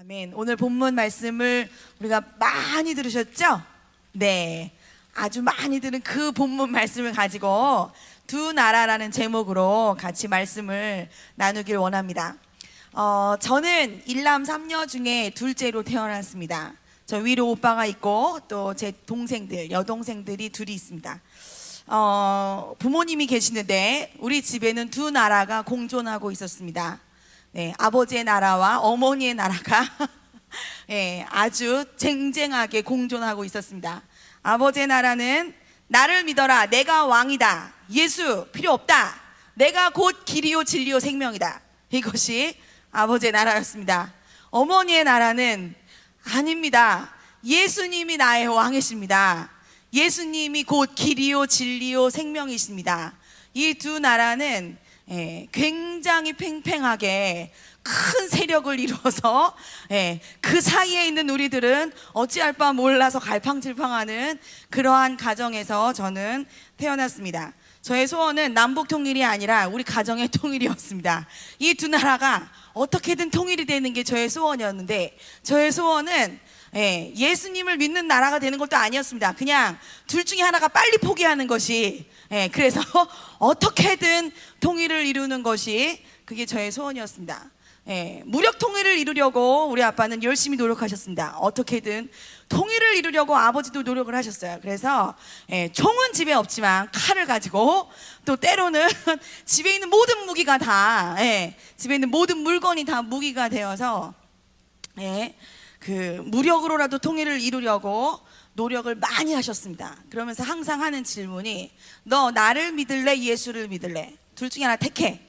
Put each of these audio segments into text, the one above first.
아멘. 오늘 본문 말씀을 우리가 많이 들으셨죠? 네, 아주 많이 들은 그 본문 말씀을 가지고 두 나라라는 제목으로 같이 말씀을 나누길 원합니다. 저는 일남 삼녀 중에 둘째로 태어났습니다. 저 위로 오빠가 있고 또 제 동생들, 여동생들이 둘이 있습니다. 부모님이 계시는데 우리 집에는 두 나라가 공존하고 있었습니다. 네, 아버지의 나라와 어머니의 나라가 네, 아주 쟁쟁하게 공존하고 있었습니다. 아버지의 나라는 나를 믿어라, 내가 왕이다, 예수 필요 없다, 내가 곧 길이요 진리요 생명이다, 이것이 아버지의 나라였습니다. 어머니의 나라는 아닙니다, 예수님이 나의 왕이십니다, 예수님이 곧 길이요 진리요 생명이십니다. 이 두 나라는 굉장히 팽팽하게 큰 세력을 이루어서 그 사이에 있는 우리들은 어찌할 바 몰라서 갈팡질팡하는 그러한 가정에서 저는 태어났습니다. 저의 소원은 남북 통일이 아니라 우리 가정의 통일이었습니다. 이 두 나라가 어떻게든 통일이 되는 게 저의 소원이었는데, 저의 소원은 예수님을 믿는 나라가 되는 것도 아니었습니다. 그냥 둘 중에 하나가 빨리 포기하는 것이, 그래서 어떻게든 통일을 이루는 것이 그게 저의 소원이었습니다. 무력 통일을 이루려고 우리 아빠는 열심히 노력하셨습니다. 어떻게든 통일을 이루려고 아버지도 노력을 하셨어요. 그래서 총은 집에 없지만 칼을 가지고, 또 때로는 집에 있는 모든 무기가 다, 집에 있는 모든 물건이 다 무기가 되어서 그 무력으로라도 통일을 이루려고 노력을 많이 하셨습니다. 그러면서 항상 하는 질문이, 너 나를 믿을래, 예수를 믿을래? 둘 중에 하나 택해.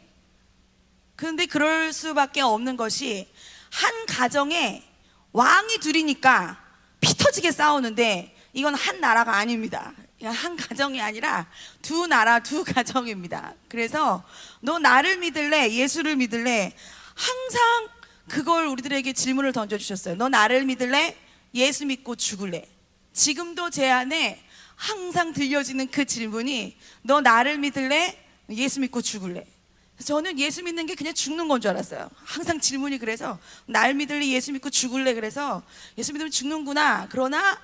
그런데 그럴 수밖에 없는 것이, 한 가정에 왕이 둘이니까 피 터지게 싸우는데 이건 한 나라가 아닙니다. 한 가정이 아니라 두 나라, 두 가정입니다. 그래서 너 나를 믿을래, 예수를 믿을래? 항상 그걸 우리들에게 질문을 던져주셨어요. 너 나를 믿을래, 예수 믿고 죽을래? 지금도 제 안에 항상 들려지는 그 질문이, 너 나를 믿을래, 예수 믿고 죽을래? 저는 예수 믿는 게 그냥 죽는 건 줄 알았어요. 항상 질문이 그래서, 날 믿을래, 예수 믿고 죽을래? 그래서 예수 믿으면 죽는구나. 그러나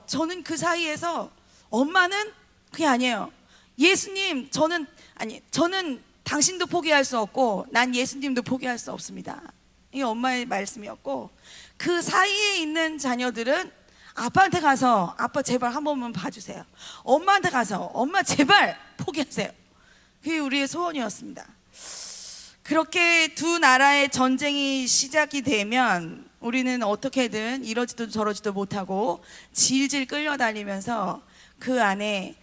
저는 그 사이에서 엄마는 그게 아니에요. 예수님, 저는 당신도 포기할 수 없고 난 예수님도 포기할 수 없습니다. 이게 엄마의 말씀이었고, 그 사이에 있는 자녀들은 아빠한테 가서, 아빠 제발 한 번만 봐주세요. 엄마한테 가서, 엄마 제발 포기하세요. 그게 우리의 소원이었습니다. 그렇게 두 나라의 전쟁이 시작이 되면 우리는 어떻게든 이러지도 저러지도 못하고 질질 끌려다니면서 그 안에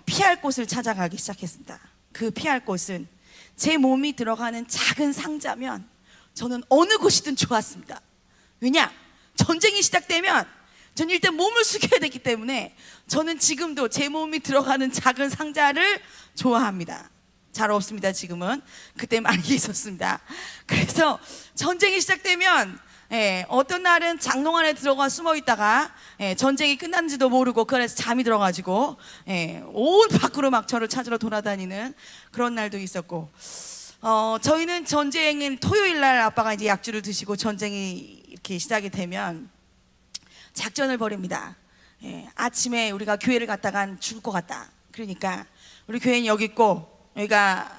피할 곳을 찾아가기 시작했습니다. 그 피할 곳은 제 몸이 들어가는 작은 상자면 저는 어느 곳이든 좋았습니다. 왜냐? 전쟁이 시작되면 저는 일단 몸을 숙여야 되기 때문에 저는 지금도 제 몸이 들어가는 작은 상자를 좋아합니다. 잘 없습니다 지금은. 그때 많이 있었습니다. 그래서 전쟁이 시작되면 어떤 날은 장롱 안에 들어가 숨어 있다가 전쟁이 끝났는지도 모르고 그 안에서 잠이 들어가지고 온 밖으로 막 저를 찾으러 돌아다니는 그런 날도 있었고, 저희는 전쟁은 토요일 날 아빠가 이제 약주를 드시고 전쟁이 이렇게 시작이 되면 작전을 벌입니다. 아침에 우리가 교회를 갔다간 죽을 것 같다. 그러니까 우리 교회는 여기 있고, 여기가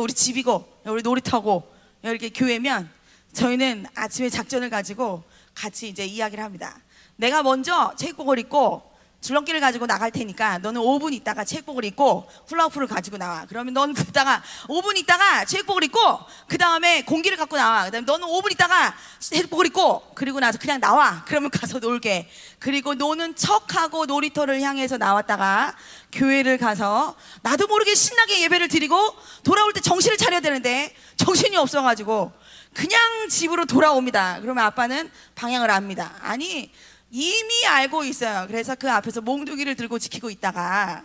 우리 집이고, 우리 놀이터고, 이렇게 교회면 저희는 아침에 작전을 가지고 같이 이제 이야기를 합니다. 내가 먼저 체육복을 입고 줄넘기를 가지고 나갈 테니까 너는 5분 있다가 체육복을 입고 훌라후프를 가지고 나와. 그러면 너는 그러다가 5분 있다가 체육복을 입고 그 다음에 공기를 갖고 나와. 그 다음에 너는 5분 있다가 체육복을 입고, 그리고 나서 그냥 나와. 그러면 가서 놀게. 그리고 노는 척하고 놀이터를 향해서 나왔다가 교회를 가서 나도 모르게 신나게 예배를 드리고 돌아올 때 정신을 차려야 되는데 정신이 없어가지고 그냥 집으로 돌아옵니다. 그러면 아빠는 방향을 압니다. 아니, 이미 알고 있어요. 그래서 그 앞에서 몽둥이를 들고 지키고 있다가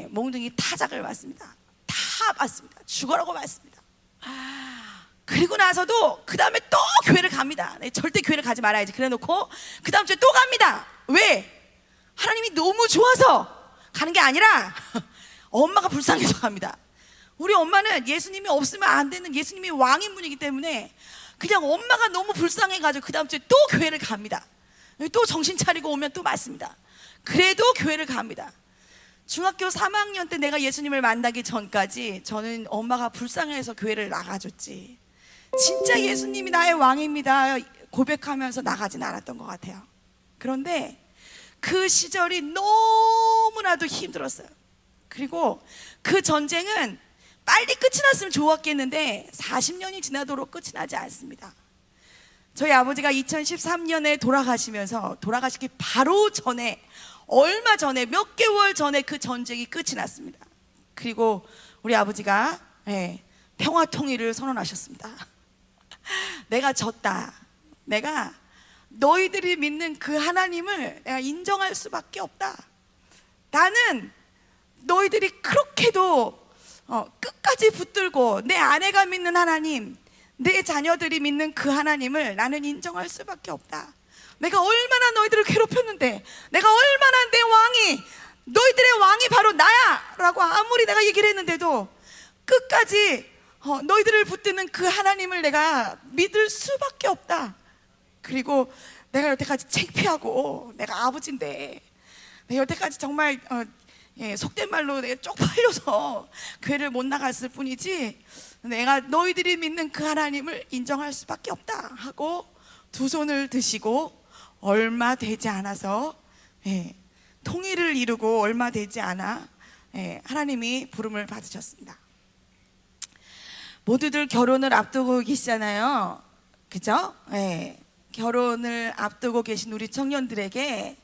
몽둥이 타작을 맞습니다. 다 맞습니다. 죽어라고 맞습니다. 그리고 나서도 그 다음에 또 교회를 갑니다. 절대 교회를 가지 말아야지 그래놓고 그 다음 주에 또 갑니다. 왜? 하나님이 너무 좋아서 가는 게 아니라 엄마가 불쌍해서 갑니다. 우리 엄마는 예수님이 없으면 안 되는 예수님이 왕인 분이기 때문에 그냥 엄마가 너무 불쌍해가지고 그 다음 주에 또 교회를 갑니다. 또 정신 차리고 오면 또 맞습니다. 그래도 교회를 갑니다. 중학교 3학년 때 내가 예수님을 만나기 전까지 저는 엄마가 불쌍해서 교회를 나가줬지, 진짜 예수님이 나의 왕입니다 고백하면서 나가진 않았던 것 같아요. 그런데 그 시절이 너무나도 힘들었어요. 그리고 그 전쟁은 빨리 끝이 났으면 좋았겠는데 40년이 지나도록 끝이 나지 않습니다. 저희 아버지가 2013년에 돌아가시면서 돌아가시기 바로 전에, 얼마 전에, 몇 개월 전에 그 전쟁이 끝이 났습니다. 그리고 우리 아버지가 평화 통일을 선언하셨습니다. 내가 졌다. 내가 너희들이 믿는 그 하나님을 내가 인정할 수밖에 없다. 나는 너희들이 그렇게도 끝까지 붙들고 내 아내가 믿는 하나님, 내 자녀들이 믿는 그 하나님을 나는 인정할 수밖에 없다. 내가 얼마나 너희들을 괴롭혔는데, 내가 얼마나 내 왕이, 너희들의 왕이 바로 나야 라고 아무리 내가 얘기를 했는데도 끝까지 너희들을 붙드는 그 하나님을 내가 믿을 수밖에 없다. 그리고 내가 여태까지 창피하고, 내가 아버지인데 내가 여태까지 정말 속된 말로 내가 쪽팔려서 교회를 못 나갔을 뿐이지, 내가 너희들이 믿는 그 하나님을 인정할 수밖에 없다 하고 두 손을 드시고, 얼마 되지 않아서 통일을 이루고 얼마 되지 않아 하나님이 부름을 받으셨습니다. 모두들 결혼을 앞두고 계시잖아요, 그죠? 결혼을 앞두고 계신 우리 청년들에게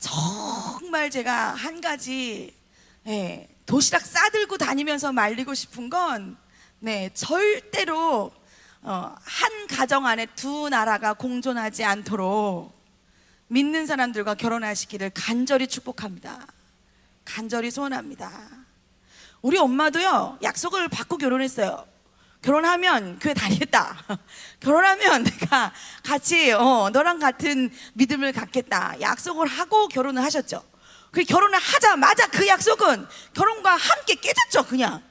정말 제가 한 가지 도시락 싸들고 다니면서 말리고 싶은 건, 절대로 한 가정 안에 두 나라가 공존하지 않도록 믿는 사람들과 결혼하시기를 간절히 축복합니다. 간절히 소원합니다. 우리 엄마도요, 약속을 받고 결혼했어요. 결혼하면 교회 다니겠다. 결혼하면 내가 같이 너랑 같은 믿음을 갖겠다 약속을 하고 결혼을 하셨죠. 그 결혼을 하자마자 그 약속은 결혼과 함께 깨졌죠. 그냥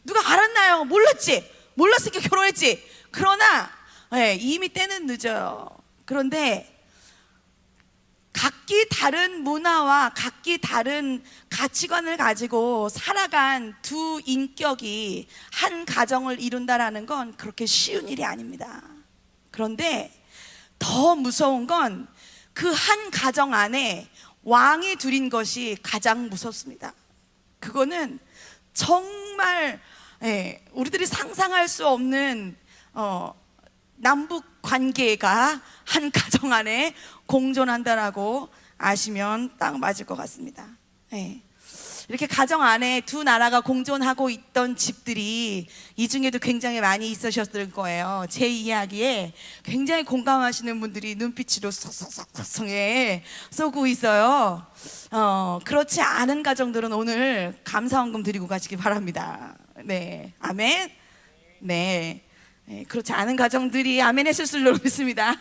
누가 알았나요? 몰랐지. 몰랐으니까 결혼했지. 그러나 이미 때는 늦어요. 그런데 각기 다른 문화와 각기 다른 가치관을 가지고 살아간 두 인격이 한 가정을 이룬다라는 건 그렇게 쉬운 일이 아닙니다. 그런데 더 무서운 건 그 한 가정 안에 왕이 둘인 것이 가장 무섭습니다. 그거는 정말 우리들이 상상할 수 없는 남북 관계가 한 가정 안에 공존한다라고 아시면 딱 맞을 것 같습니다. 이렇게 가정 안에 두 나라가 공존하고 있던 집들이 이 중에도 굉장히 많이 있으셨을 거예요. 제 이야기에 굉장히 공감하시는 분들이 눈빛으로 쏙쏙쏙 쏘고 있어요. 그렇지 않은 가정들은 오늘 감사원금 드리고 가시기 바랍니다. 아멘. 그렇지 않은 가정들이 아멘 했을 줄로 믿습니다.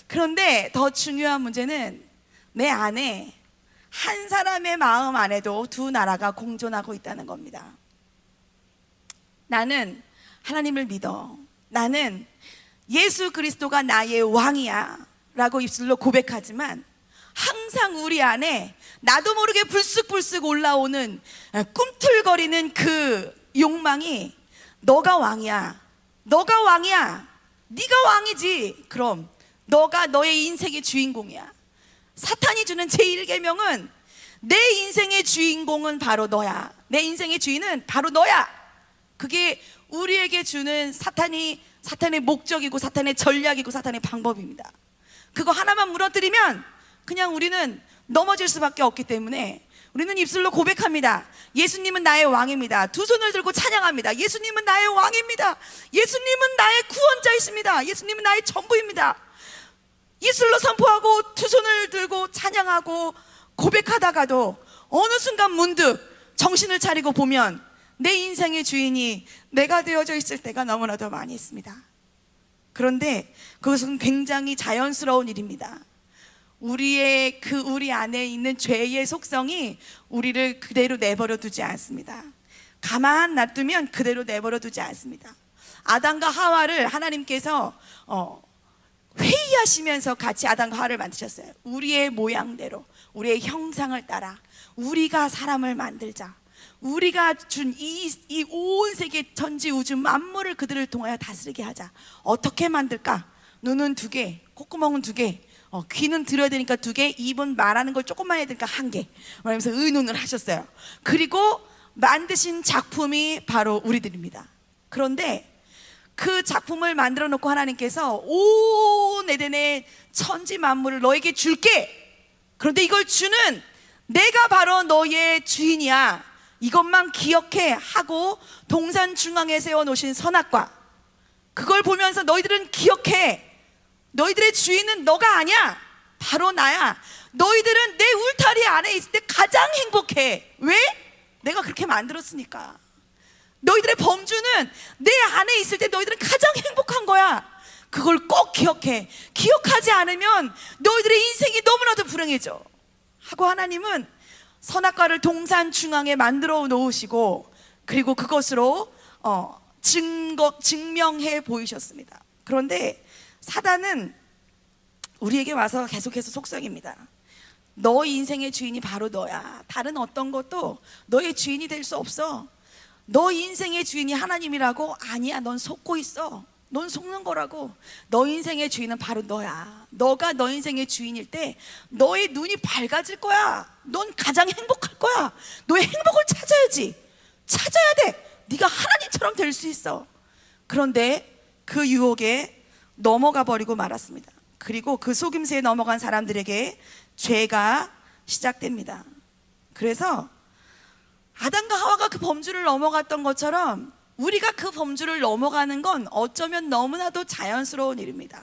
그런데 더 중요한 문제는 내 안에 한 사람의 마음 안에도 두 나라가 공존하고 있다는 겁니다. 나는 하나님을 믿어. 나는 예수 그리스도가 나의 왕이야 라고 입술로 고백하지만 항상 우리 안에 나도 모르게 불쑥불쑥 올라오는 꿈틀거리는 그 욕망이, 너가 왕이야, 너가 왕이야, 네가 왕이지. 그럼 너가 너의 인생의 주인공이야. 사탄이 주는 제1계명은 내 인생의 주인공은 바로 너야. 내 인생의 주인은 바로 너야. 그게 우리에게 주는 사탄의 목적이고 사탄의 전략이고 사탄의 방법입니다. 그거 하나만 무너뜨리면 그냥 우리는 넘어질 수밖에 없기 때문에 우리는 입술로 고백합니다. 예수님은 나의 왕입니다. 두 손을 들고 찬양합니다. 예수님은 나의 왕입니다. 예수님은 나의 구원자이십니다. 예수님은 나의 전부입니다. 입술로 선포하고 두 손을 들고 찬양하고 고백하다가도 어느 순간 문득 정신을 차리고 보면 내 인생의 주인이 내가 되어져 있을 때가 너무나도 많이 있습니다. 그런데 그것은 굉장히 자연스러운 일입니다. 우리 안에 있는 죄의 속성이 우리를 그대로 내버려 두지 않습니다. 가만 놔두면 그대로 내버려 두지 않습니다. 아담과 하와를 하나님께서 회의하시면서 같이 아담과 하와를 만드셨어요. 우리의 모양대로, 우리의 형상을 따라 우리가 사람을 만들자. 우리가 준 이 온 세계 천지 우주 만물을 그들을 통하여 다스리게 하자. 어떻게 만들까? 눈은 2개, 콧구멍은 2개, 귀는 들어야 되니까 2개, 입은 말하는 걸 조금만 해야 되니까 1개. 그러면서 의논을 하셨어요. 그리고 만드신 작품이 바로 우리들입니다. 그런데 그 작품을 만들어 놓고 하나님께서 온 에덴의 천지 만물을 너에게 줄게. 그런데 이걸 주는 내가 바로 너의 주인이야. 이것만 기억해 하고 동산 중앙에 세워놓으신 선악과, 그걸 보면서 너희들은 기억해. 너희들의 주인은 너가 아니야. 바로 나야. 너희들은 내 울타리 안에 있을 때 가장 행복해. 왜? 내가 그렇게 만들었으니까. 너희들의 범주는 내 안에 있을 때 너희들은 가장 행복한 거야. 그걸 꼭 기억해. 기억하지 않으면 너희들의 인생이 너무나도 불행해져 하고 하나님은 선악과를 동산 중앙에 만들어 놓으시고, 그리고 그것으로 증명해 보이셨습니다. 그런데 사단은 우리에게 와서 계속해서 속삭입니다. 너 인생의 주인이 바로 너야. 다른 어떤 것도 너의 주인이 될 수 없어. 너 인생의 주인이 하나님이라고? 아니야, 넌 속고 있어. 넌 속는 거라고. 너 인생의 주인은 바로 너야. 너가 너 인생의 주인일 때 너의 눈이 밝아질 거야. 넌 가장 행복할 거야. 너의 행복을 찾아야지. 찾아야 돼. 네가 하나님처럼 될 수 있어. 그런데 그 유혹에 넘어가 버리고 말았습니다. 그리고 그 속임수에 넘어간 사람들에게 죄가 시작됩니다. 그래서 아담과 하와가 그 범주를 넘어갔던 것처럼 우리가 그 범주를 넘어가는 건 어쩌면 너무나도 자연스러운 일입니다.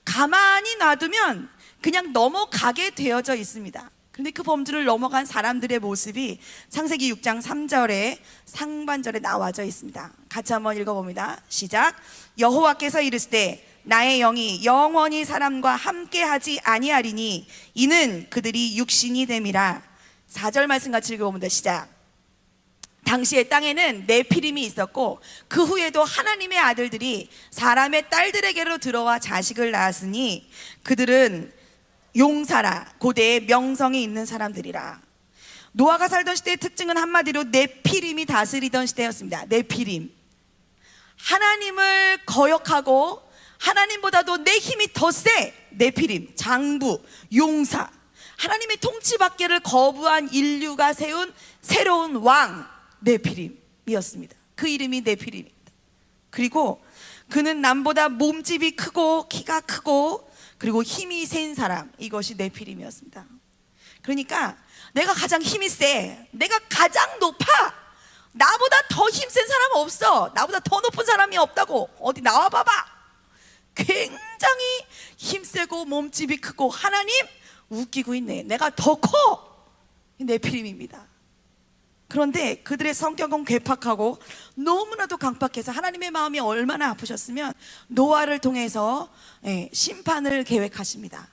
가만히 놔두면 그냥 넘어가게 되어져 있습니다. 그런데 그 범주를 넘어간 사람들의 모습이 창세기 6장 3절에 상반절에 나와져 있습니다. 같이 한번 읽어봅니다. 시작. 여호와께서 이르시되 나의 영이 영원히 사람과 함께하지 아니하리니 이는 그들이 육신이 됨이라. 4절 말씀 같이 읽어봅니다. 시작. 당시에 땅에는 네피림이 있었고 그 후에도 하나님의 아들들이 사람의 딸들에게로 들어와 자식을 낳았으니 그들은 용사라, 고대의 명성이 있는 사람들이라. 노아가 살던 시대의 특징은 한마디로 네피림이 다스리던 시대였습니다. 네피림, 하나님을 거역하고 하나님보다도 내 힘이 더 세. 네피림, 장부, 용사, 하나님의 통치받기를 거부한 인류가 세운 새로운 왕 네피림이었습니다. 그 이름이 네피림입니다. 그리고 그는 남보다 몸집이 크고 키가 크고 그리고 힘이 센 사람, 이것이 네피림이었습니다. 그러니까 내가 가장 힘이 세, 내가 가장 높아, 나보다 더 힘센 사람 없어, 나보다 더 높은 사람이 없다고, 어디 나와봐봐. 굉장히 힘세고 몸집이 크고 하나님 웃기고 있네, 내가 더 커. 네피림입니다. 그런데 그들의 성격은 괴팍하고 너무나도 강팍해서 하나님의 마음이 얼마나 아프셨으면 노아를 통해서 심판을 계획하십니다.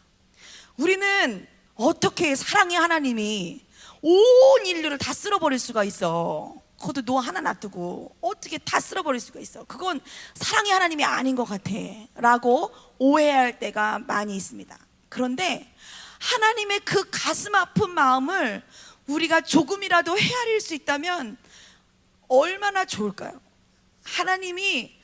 우리는 어떻게 사랑의 하나님이 온 인류를 다 쓸어버릴 수가 있어? 그것도 노아 하나 놔두고 어떻게 다 쓸어버릴 수가 있어? 그건 사랑의 하나님이 아닌 것 같아 라고 오해할 때가 많이 있습니다. 그런데 하나님의 그 가슴 아픈 마음을 우리가 조금이라도 헤아릴 수 있다면 얼마나 좋을까요? 하나님이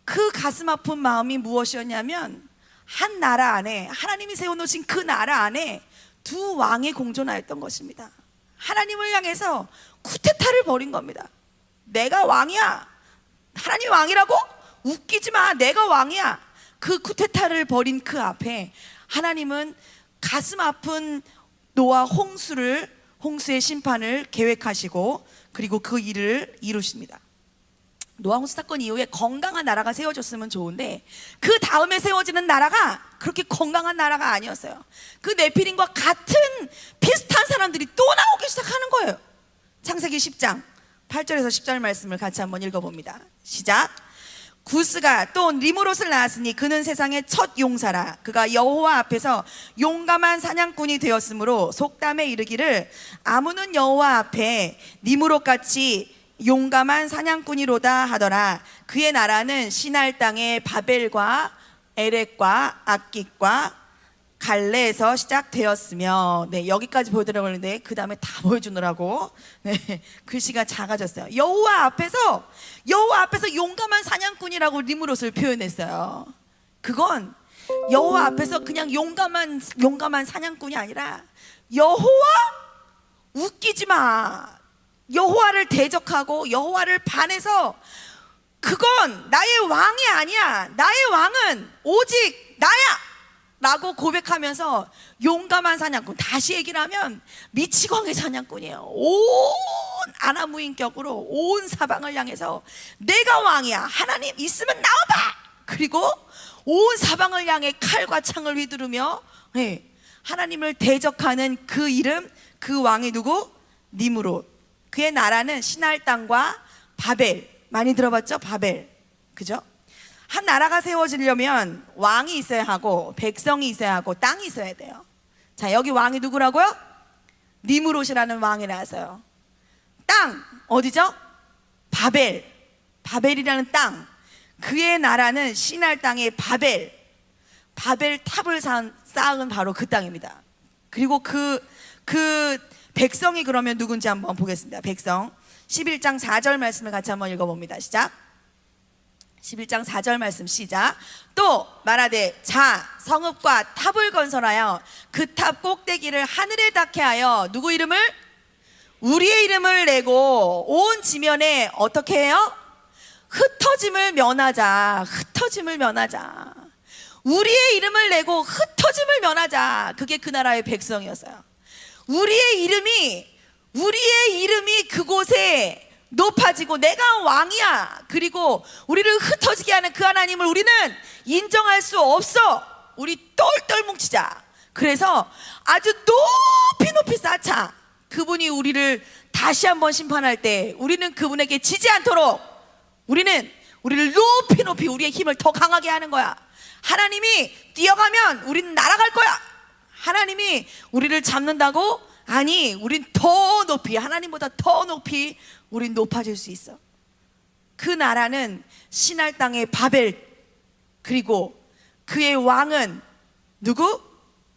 그 가슴 아픈 마음이 무엇이었냐면 한 나라 안에, 하나님이 세워놓으신 그 나라 안에 두 왕이 공존하였던 것입니다. 하나님을 향해서 쿠데타를 벌인 겁니다. 내가 왕이야. 하나님이 왕이라고? 웃기지 마. 내가 왕이야. 그 쿠데타를 벌인 그 앞에 하나님은 가슴 아픈 노아 홍수의 심판을 계획하시고 그리고 그 일을 이루십니다. 노아 홍수 사건 이후에 건강한 나라가 세워졌으면 좋은데 그 다음에 세워지는 나라가 그렇게 건강한 나라가 아니었어요. 그 네피림과 같은 비슷한 사람들이 또 나오기 시작하는 거예요. 창세기 10장 8절에서 10절 말씀을 같이 한번 읽어봅니다. 시작. 구스가 또 리므롯을 낳았으니 그는 세상의 첫 용사라. 그가 여호와 앞에서 용감한 사냥꾼이 되었으므로 속담에 이르기를 아무는 여호와 앞에 리므롯같이 용감한 사냥꾼이로다 하더라. 그의 나라는 시날 땅의 바벨과 에렉과 악깃과 갈레에서 시작되었으며. 네, 여기까지 보여드리려고 했는데 그 다음에 다 보여주느라고 글씨가 작아졌어요. 여호와 앞에서 용감한 사냥꾼이라고 니므롯을 표현했어요. 그건 여호와 앞에서 그냥 용감한 사냥꾼이 아니라, 여호와 웃기지 마, 여호와를 대적하고 여호와를 반해서 그건 나의 왕이 아니야, 나의 왕은 오직 나야 라고 고백하면서 용감한 사냥꾼, 다시 얘기를 하면 미치광의 사냥꾼이에요. 온 아나무인격으로 온 사방을 향해서 내가 왕이야, 하나님 있으면 나와봐. 그리고 온 사방을 향해 칼과 창을 휘두르며 하나님을 대적하는 그 이름, 그 왕이 누구? 니므롯. 그의 나라는 시날 땅과 바벨, 많이 들어봤죠? 바벨, 그죠? 한 나라가 세워지려면 왕이 있어야 하고 백성이 있어야 하고 땅이 있어야 돼요. 자, 여기 왕이 누구라고요? 니므롯이라는 왕이 나서요. 땅 어디죠? 바벨, 바벨이라는 땅. 그의 나라는 시날 땅의 바벨 탑을 쌓은 바로 그 땅입니다. 그리고 그 백성이 그러면 누군지 한번 보겠습니다. 백성 11장 4절 말씀을 같이 한번 읽어봅니다. 시작. 11장 4절 말씀 시작. 또 말하되 자 성읍과 탑을 건설하여 그 탑 꼭대기를 하늘에 닿게 하여 누구 이름을? 우리의 이름을 내고 온 지면에 어떻게 해요? 흩어짐을 면하자. 우리의 이름을 내고 흩어짐을 면하자. 그게 그 나라의 백성이었어요. 우리의 이름이 그곳에 높아지고 내가 왕이야. 그리고 우리를 흩어지게 하는 그 하나님을 우리는 인정할 수 없어. 우리 똘똘 뭉치자. 그래서 아주 높이 쌓자. 그분이 우리를 다시 한번 심판할 때 우리는 그분에게 지지 않도록 우리를 높이 우리의 힘을 더 강하게 하는 거야. 하나님이 뛰어가면 우리는 날아갈 거야. 하나님이 우리를 잡는다고? 아니, 우린 더 높이, 하나님보다 더 높이 우린 높아질 수 있어. 그 나라는 시날 땅의 바벨, 그리고 그의 왕은 누구?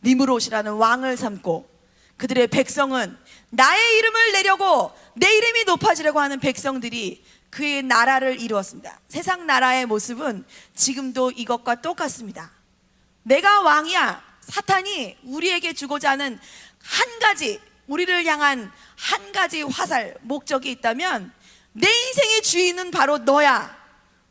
니므롯이라는 왕을 삼고, 그들의 백성은 나의 이름을 내려고 내 이름이 높아지려고 하는 백성들이 그의 나라를 이루었습니다. 세상 나라의 모습은 지금도 이것과 똑같습니다. 내가 왕이야. 사탄이 우리에게 주고자 하는 한 가지, 우리를 향한 한 가지 화살, 목적이 있다면 내 인생의 주인은 바로 너야.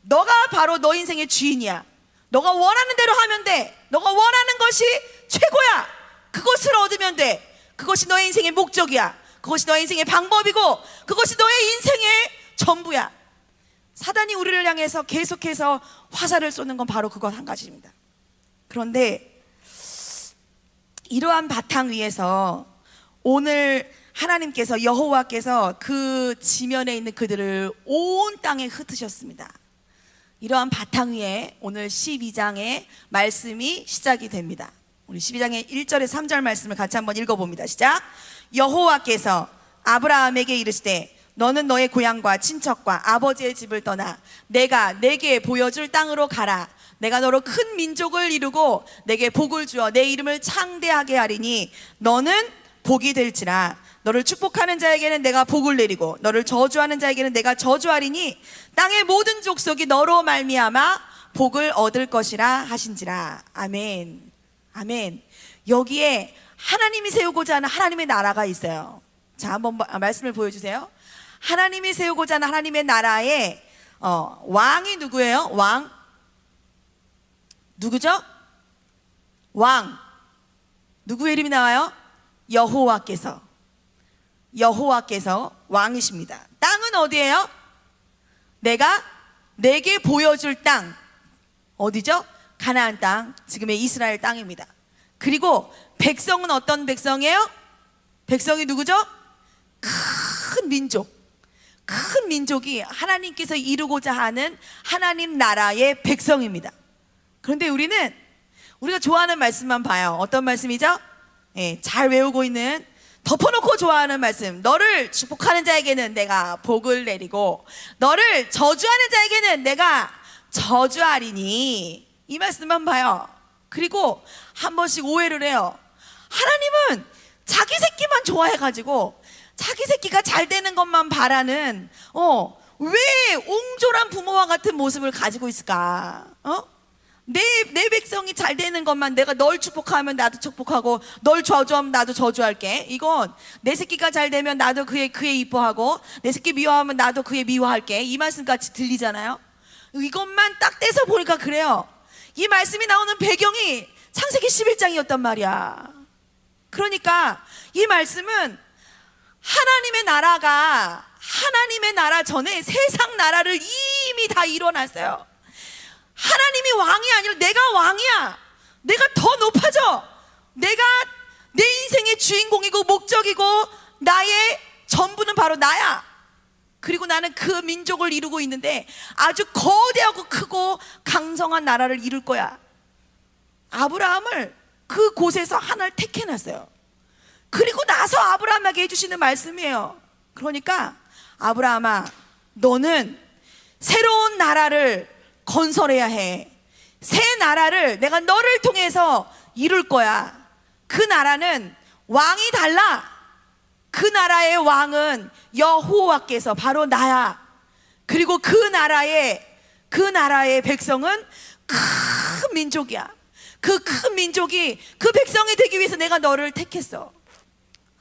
너가 바로 너 인생의 주인이야. 너가 원하는 대로 하면 돼. 너가 원하는 것이 최고야. 그것을 얻으면 돼. 그것이 너의 인생의 목적이야. 그것이 너의 인생의 방법이고 그것이 너의 인생의 전부야. 사단이 우리를 향해서 계속해서 화살을 쏘는 건 바로 그것 한 가지입니다. 그런데 이러한 바탕 위에서 오늘 하나님께서, 여호와께서 그 지면에 있는 그들을 온 땅에 흩으셨습니다. 이러한 바탕 위에 오늘 12장의 말씀이 시작이 됩니다. 우리 12장의 1절에 3절 말씀을 같이 한번 읽어봅니다. 시작. 여호와께서 아브라함에게 이르시되 너는 너의 고향과 친척과 아버지의 집을 떠나 내가 내게 보여줄 땅으로 가라. 내가 너로 큰 민족을 이루고 내게 복을 주어 내 이름을 창대하게 하리니 너는 복이 될지라. 너를 축복하는 자에게는 내가 복을 내리고 너를 저주하는 자에게는 내가 저주하리니 땅의 모든 족속이 너로 말미암아 복을 얻을 것이라 하신지라. 아멘. 아멘. 여기에 하나님이 세우고자 하는 하나님의 나라가 있어요. 자, 한번 말씀을 보여주세요. 하나님이 세우고자 하는 하나님의 나라에 왕이 누구예요? 왕 누구죠? 왕 누구의 이름이 나와요? 여호와께서 왕이십니다. 땅은 어디예요? 내가 내게 보여줄 땅 어디죠? 가나안 땅, 지금의 이스라엘 땅입니다. 그리고 백성은 어떤 백성이에요? 백성이 누구죠? 큰 민족이 하나님께서 이루고자 하는 하나님 나라의 백성입니다. 그런데 우리가 좋아하는 말씀만 봐요. 어떤 말씀이죠? 잘 외우고 있는 덮어놓고 좋아하는 말씀. 너를 축복하는 자에게는 내가 복을 내리고 너를 저주하는 자에게는 내가 저주하리니. 이 말씀만 봐요. 그리고 한 번씩 오해를 해요. 하나님은 자기 새끼만 좋아해가지고 자기 새끼가 잘 되는 것만 바라는 왜 옹졸한 부모와 같은 모습을 가지고 있을까? 내 백성이 잘 되는 것만, 내가 널 축복하면 나도 축복하고 널 저주하면 나도 저주할게. 이건 내 새끼가 잘 되면 나도 그의 이뻐하고 내 새끼 미워하면 나도 그의 미워할게. 이 말씀같이 들리잖아요. 이것만 딱 떼서 보니까 그래요. 이 말씀이 나오는 배경이 창세기 11장이었단 말이야. 그러니까 이 말씀은 하나님의 나라 전에 세상 나라를 이미 다 이뤄놨어요. 하나님이 왕이 아니라 내가 왕이야. 내가 더 높아져. 내가 내 인생의 주인공이고 목적이고 나의 전부는 바로 나야. 그리고 나는 그 민족을 이루고 있는데 아주 거대하고 크고 강성한 나라를 이룰 거야. 아브라함을 그 곳에서 하나를 택해놨어요. 그리고 나서 아브라함에게 해주시는 말씀이에요. 그러니까 아브라함아, 너는 새로운 나라를 건설해야 해. 새 나라를 내가 너를 통해서 이룰 거야. 그 나라는 왕이 달라. 그 나라의 왕은 여호와께서 바로 나야. 그리고 그 나라의 백성은 큰 민족이야. 그 큰 민족이 그 백성이 되기 위해서 내가 너를 택했어.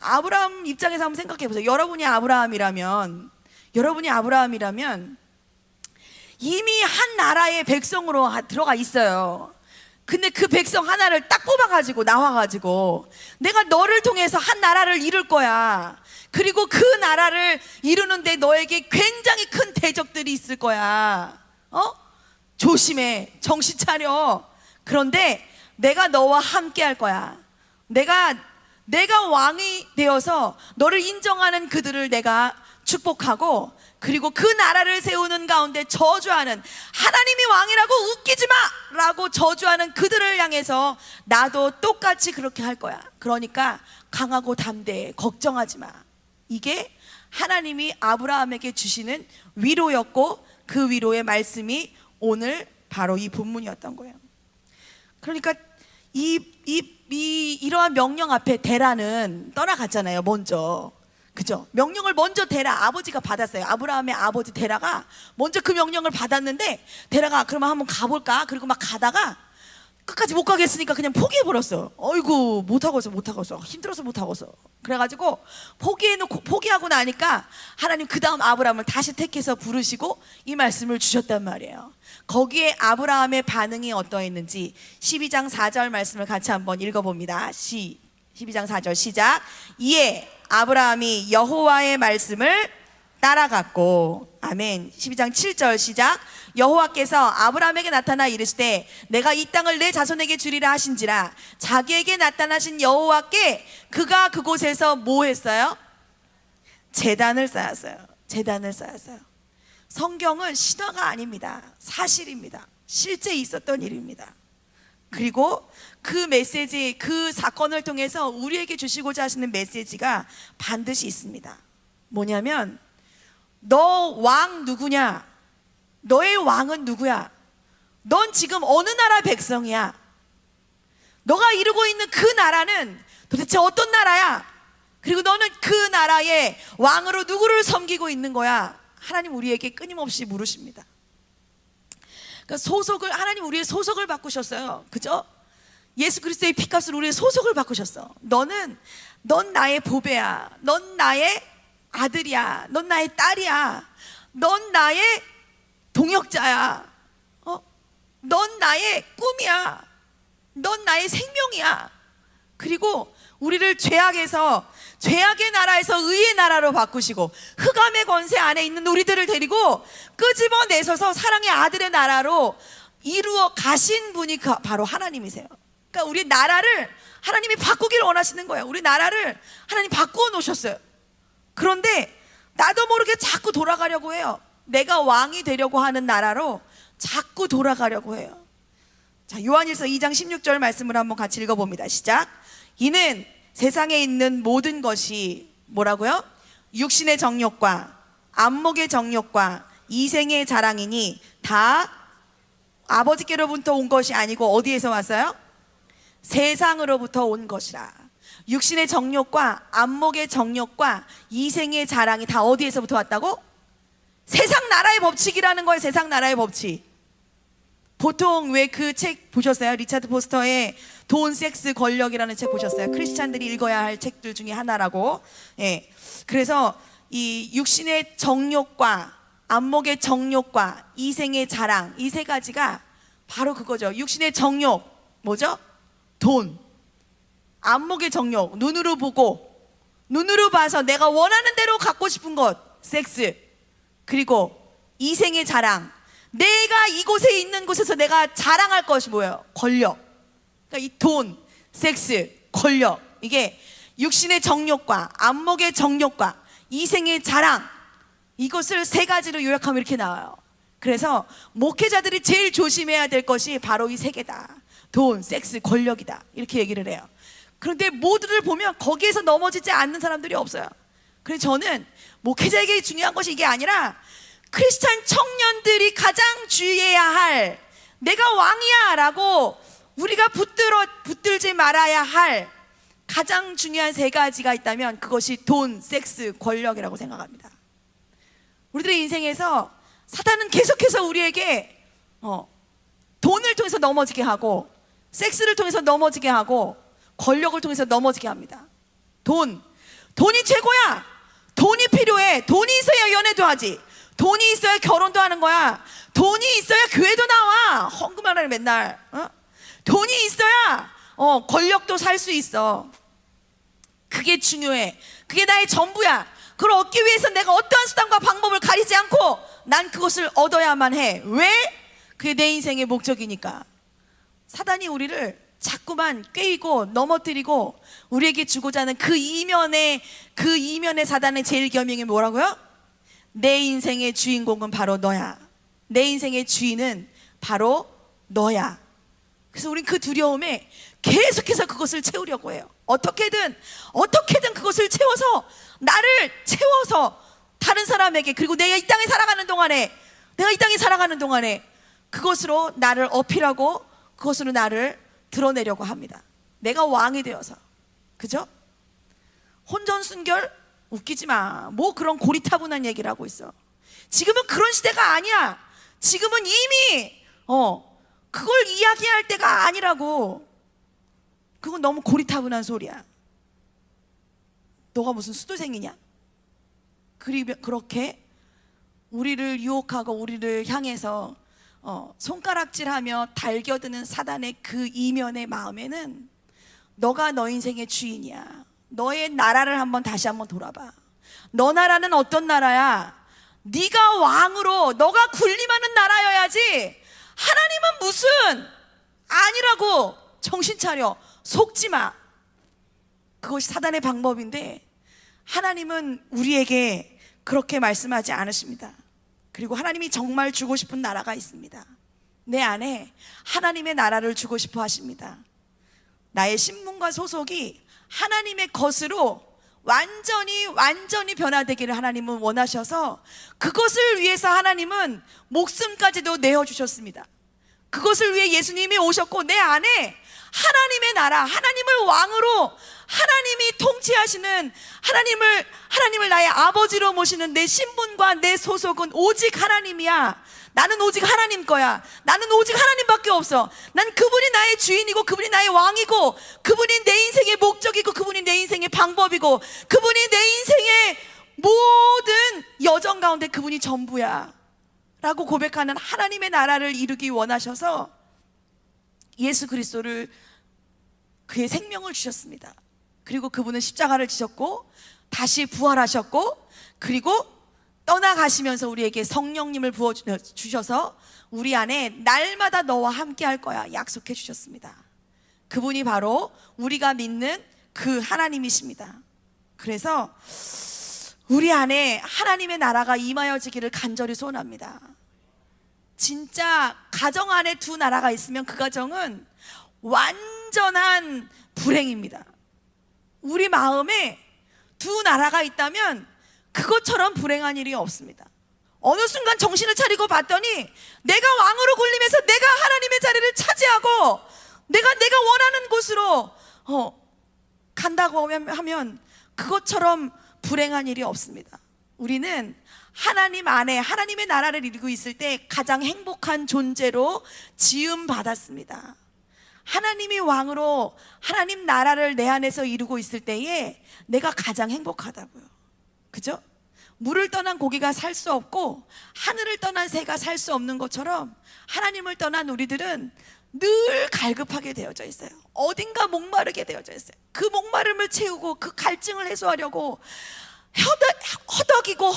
아브라함 입장에서 한번 생각해 보세요. 여러분이 아브라함이라면 이미 한 나라의 백성으로 들어가 있어요. 근데 그 백성 하나를 딱 뽑아가지고 나와가지고 내가 너를 통해서 한 나라를 이룰 거야. 그리고 그 나라를 이루는데 너에게 굉장히 큰 대적들이 있을 거야. 조심해. 정신 차려. 그런데 내가 너와 함께 할 거야. 내가 왕이 되어서 너를 인정하는 그들을 내가 축복하고, 그리고 그 나라를 세우는 가운데 저주하는, 하나님이 왕이라고 웃기지 마! 라고 저주하는 그들을 향해서 나도 똑같이 그렇게 할 거야. 그러니까 강하고 담대해. 걱정하지 마. 이게 하나님이 아브라함에게 주시는 위로였고, 그 위로의 말씀이 오늘 바로 이 본문이었던 거예요. 그러니까 이러한 명령 앞에 데라는 떠나갔잖아요. 먼저, 그죠? 명령을 먼저 데라 아버지가 받았어요. 아브라함의 아버지 데라가 먼저 그 명령을 받았는데, 데라가 그러면 한번 가볼까? 그리고 막 가다가 끝까지 못 가겠으니까 그냥 포기해버렸어. 어이구, 못하겠어. 힘들어서 못하겠어. 그래가지고 포기하고 나니까 하나님 그 다음 아브라함을 다시 택해서 부르시고 이 말씀을 주셨단 말이에요. 거기에 아브라함의 반응이 어떠했는지 12장 4절 말씀을 같이 한번 읽어봅니다. 12장 4절 시작. 이에 아브라함이 여호와의 말씀을 따라갔고, 아멘. 12장 7절 시작. 여호와께서 아브라함에게 나타나 이르시되 내가 이 땅을 내 자손에게 주리라 하신지라. 자기에게 나타나신 여호와께 그가 그곳에서 뭐 했어요? 제단을 쌓았어요. 성경은 신화가 아닙니다. 사실입니다. 실제 있었던 일입니다. 그리고 그 메시지, 그 사건을 통해서 우리에게 주시고자 하시는 메시지가 반드시 있습니다. 뭐냐면, 너 왕 누구냐? 너의 왕은 누구야? 넌 지금 어느 나라 백성이야? 너가 이루고 있는 그 나라는 도대체 어떤 나라야? 그리고 너는 그 나라의 왕으로 누구를 섬기고 있는 거야? 하나님 우리에게 끊임없이 물으십니다. 그러니까 하나님 우리의 소속을 바꾸셨어요. 그죠? 예수 그리스도의 피값을 우리의 소속을 바꾸셨어. 넌 나의 보배야. 넌 나의 아들이야. 넌 나의 딸이야. 넌 나의 동역자야. 넌 나의 꿈이야. 넌 나의 생명이야. 그리고 우리를 죄악의 나라에서 의의 나라로 바꾸시고, 흑암의 권세 안에 있는 우리들을 데리고 끄집어내셔서 사랑의 아들의 나라로 이루어 가신 분이 바로 하나님이세요. 그러니까 우리 나라를 하나님이 바꾸기를 원하시는 거예요. 우리 나라를 하나님 바꾸어 놓으셨어요. 그런데 나도 모르게 자꾸 돌아가려고 해요. 내가 왕이 되려고 하는 나라로 자꾸 돌아가려고 해요. 자, 요한일서 2장 16절 말씀을 한번 같이 읽어봅니다. 시작. 이는 세상에 있는 모든 것이 뭐라고요? 육신의 정욕과 안목의 정욕과 이생의 자랑이니 다 아버지께로부터 온 것이 아니고 어디에서 왔어요? 세상으로부터 온 것이라. 육신의 정욕과 안목의 정욕과 이생의 자랑이 다 어디에서부터 왔다고? 세상 나라의 법칙이라는 거예요. 세상 나라의 법칙. 보통 왜 그 책 보셨어요? 리차드 포스터의 돈, 섹스, 권력이라는 책 보셨어요? 크리스찬들이 읽어야 할 책들 중에 하나라고. 예. 그래서 이 육신의 정욕과 안목의 정욕과 이생의 자랑, 이 세 가지가 바로 그거죠. 육신의 정욕 뭐죠? 돈. 안목의 정욕, 눈으로 보고, 눈으로 봐서 내가 원하는 대로 갖고 싶은 것, 섹스. 그리고 이생의 자랑, 내가 이곳에 있는 곳에서 내가 자랑할 것이 뭐예요? 권력. 그러니까 이 돈, 섹스, 권력, 이게 육신의 정욕과 안목의 정욕과 이생의 자랑, 이것을 세 가지로 요약하면 이렇게 나와요. 그래서 목회자들이 제일 조심해야 될 것이 바로 이 세 개다. 돈, 섹스, 권력이다. 이렇게 얘기를 해요. 그런데 모두를 보면 거기에서 넘어지지 않는 사람들이 없어요. 그래서 저는 목회자에게 중요한 것이 이게 아니라 크리스찬 청년들이 가장 주의해야 할, 내가 왕이야 라고 우리가 붙들지 말아야 할 가장 중요한 세 가지가 있다면 그것이 돈, 섹스, 권력이라고 생각합니다. 우리들의 인생에서 사탄은 계속해서 우리에게 돈을 통해서 넘어지게 하고, 섹스를 통해서 넘어지게 하고, 권력을 통해서 넘어지게 합니다. 돈이 최고야. 돈이 필요해. 돈이 있어야 연애도 하지. 돈이 있어야 결혼도 하는 거야. 돈이 있어야 교회도 나와. 헌금하라는 맨날. 돈이 있어야 권력도 살 수 있어. 그게 중요해. 그게 나의 전부야. 그걸 얻기 위해서 내가 어떠한 수단과 방법을 가리지 않고 난 그것을 얻어야만 해. 왜? 그게 내 인생의 목적이니까. 사단이 우리를 자꾸만 꿰이고 넘어뜨리고 우리에게 주고자 하는 그 이면의 사단의 제일 계명이 뭐라고요? 내 인생의 주인공은 바로 너야. 내 인생의 주인은 바로 너야. 그래서 우린 그 두려움에 계속해서 그것을 채우려고 해요. 어떻게든 그것을 채워서, 나를 채워서 다른 사람에게, 그리고 내가 이 땅에 살아가는 동안에 그것으로 나를 어필하고 그것으로 나를 드러내려고 합니다. 내가 왕이 되어서. 그죠? 혼전순결? 웃기지 마. 뭐 그런 고리타분한 얘기를 하고 있어. 지금은 그런 시대가 아니야. 지금은 이미 그걸 이야기할 때가 아니라고. 그건 너무 고리타분한 소리야. 너가 무슨 수도생이냐? 그렇게 우리를 유혹하고 우리를 향해서 손가락질하며 달겨드는 사단의 그 이면의 마음에는 너가 너 인생의 주인이야. 너의 나라를 다시 한번 돌아봐. 너 나라는 어떤 나라야? 네가 왕으로 너가 군림하는 나라여야지. 하나님은 무슨 아니라고. 정신 차려. 속지 마. 그것이 사단의 방법인데 하나님은 우리에게 그렇게 말씀하지 않으십니다. 그리고 하나님이 정말 주고 싶은 나라가 있습니다. 내 안에 하나님의 나라를 주고 싶어 하십니다. 나의 신분과 소속이 하나님의 것으로 완전히 변화되기를 하나님은 원하셔서 그것을 위해서 하나님은 목숨까지도 내어주셨습니다. 그것을 위해 예수님이 오셨고 내 안에 하나님의 나라, 하나님을 왕으로, 하나님이 통치하시는 하나님을 나의 아버지로 모시는 내 신분과 내 소속은 오직 하나님이야. 나는 오직 하나님 거야. 나는 오직 하나님밖에 없어. 난 그분이 나의 주인이고 그분이 나의 왕이고 그분이 내 인생의 목적이고 그분이 내 인생의 방법이고 그분이 내 인생의 모든 여정 가운데 그분이 전부야 라고 고백하는 하나님의 나라를 이루기 원하셔서 예수 그리스도를, 그의 생명을 주셨습니다. 그리고 그분은 십자가를 지셨고 다시 부활하셨고 그리고 떠나가시면서 우리에게 성령님을 부어주셔서 우리 안에 날마다 너와 함께 할 거야 약속해 주셨습니다. 그분이 바로 우리가 믿는 그 하나님이십니다. 그래서 우리 안에 하나님의 나라가 임하여지기를 간절히 소원합니다. 진짜 가정 안에 두 나라가 있으면 그 가정은 완전한 불행입니다. 우리 마음에 두 나라가 있다면 그것처럼 불행한 일이 없습니다. 어느 순간 정신을 차리고 봤더니 내가 왕으로 군림해서 내가 하나님의 자리를 차지하고 내가 원하는 곳으로 간다고 하면 그것처럼 불행한 일이 없습니다. 우리는 하나님 안에 하나님의 나라를 이루고 있을 때 가장 행복한 존재로 지음 받았습니다. 하나님이 왕으로 하나님 나라를 내 안에서 이루고 있을 때에 내가 가장 행복하다고요. 그죠? 물을 떠난 고기가 살 수 없고 하늘을 떠난 새가 살 수 없는 것처럼 하나님을 떠난 우리들은 늘 갈급하게 되어져 있어요. 어딘가 목마르게 되어져 있어요. 그 목마름을 채우고 그 갈증을 해소하려고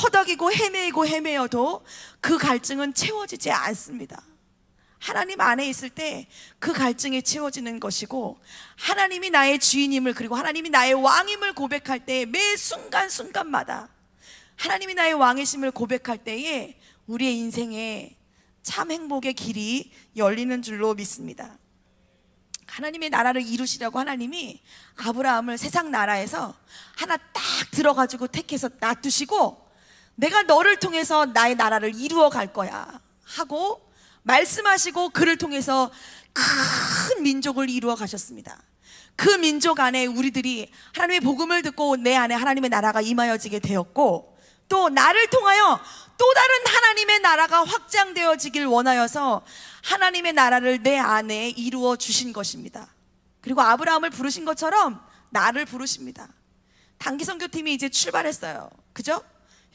허덕이고 헤매어도 그 갈증은 채워지지 않습니다. 하나님 안에 있을 때 그 갈증이 채워지는 것이고, 하나님이 나의 주인임을, 그리고 하나님이 나의 왕임을 고백할 때 매 순간순간마다 하나님이 나의 왕이심을 고백할 때에 우리의 인생에 참 행복의 길이 열리는 줄로 믿습니다. 하나님의 나라를 이루시려고 하나님이 아브라함을 세상 나라에서 하나 딱 들어가지고 택해서 놔두시고, 내가 너를 통해서 나의 나라를 이루어 갈 거야 하고 말씀하시고 그를 통해서 큰 민족을 이루어 가셨습니다. 그 민족 안에 우리들이 하나님의 복음을 듣고 내 안에 하나님의 나라가 임하여지게 되었고, 또 나를 통하여 또 다른 하나님의 나라가 확장되어지길 원하여서 하나님의 나라를 내 안에 이루어 주신 것입니다. 그리고 아브라함을 부르신 것처럼 나를 부르십니다. 단기 선교팀이 이제 출발했어요. 그죠?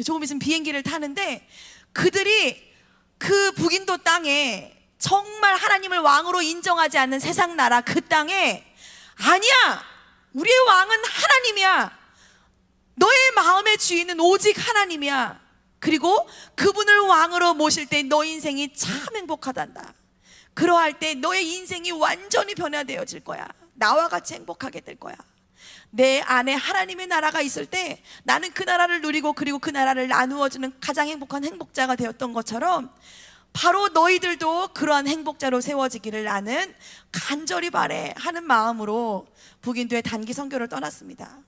조금 있으면 비행기를 타는데, 그들이 그 북인도 땅에 정말 하나님을 왕으로 인정하지 않는 세상 나라 그 땅에, 아니야, 우리의 왕은 하나님이야, 너의 마음의 주인은 오직 하나님이야, 그리고 그분을 왕으로 모실 때 너 인생이 참 행복하단다, 그러할 때 너의 인생이 완전히 변화되어질 거야, 나와 같이 행복하게 될 거야. 내 안에 하나님의 나라가 있을 때 나는 그 나라를 누리고 그리고 그 나라를 나누어주는 가장 행복한 행복자가 되었던 것처럼, 바로 너희들도 그러한 행복자로 세워지기를 나는 간절히 바래 하는 마음으로 북인도의 단기 선교를 떠났습니다.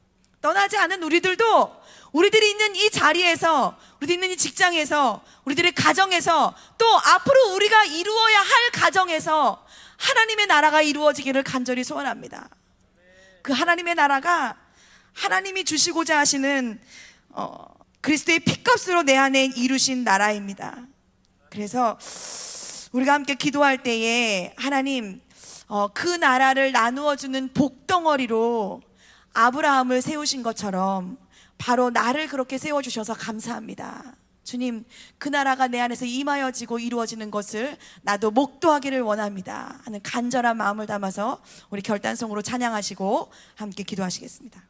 떠나지 않은 우리들도 우리들이 있는 이 자리에서, 우리들이 있는 이 직장에서, 우리들의 가정에서, 또 앞으로 우리가 이루어야 할 가정에서 하나님의 나라가 이루어지기를 간절히 소원합니다. 그 하나님의 나라가 하나님이 주시고자 하시는 그리스도의 피값으로 내 안에 이루신 나라입니다. 그래서 우리가 함께 기도할 때에 하나님, 그 나라를 나누어주는 복덩어리로 아브라함을 세우신 것처럼 바로 나를 그렇게 세워주셔서 감사합니다. 주님, 그 나라가 내 안에서 임하여지고 이루어지는 것을 나도 목도하기를 원합니다 하는 간절한 마음을 담아서 우리 결단성으로 찬양하시고 함께 기도하시겠습니다.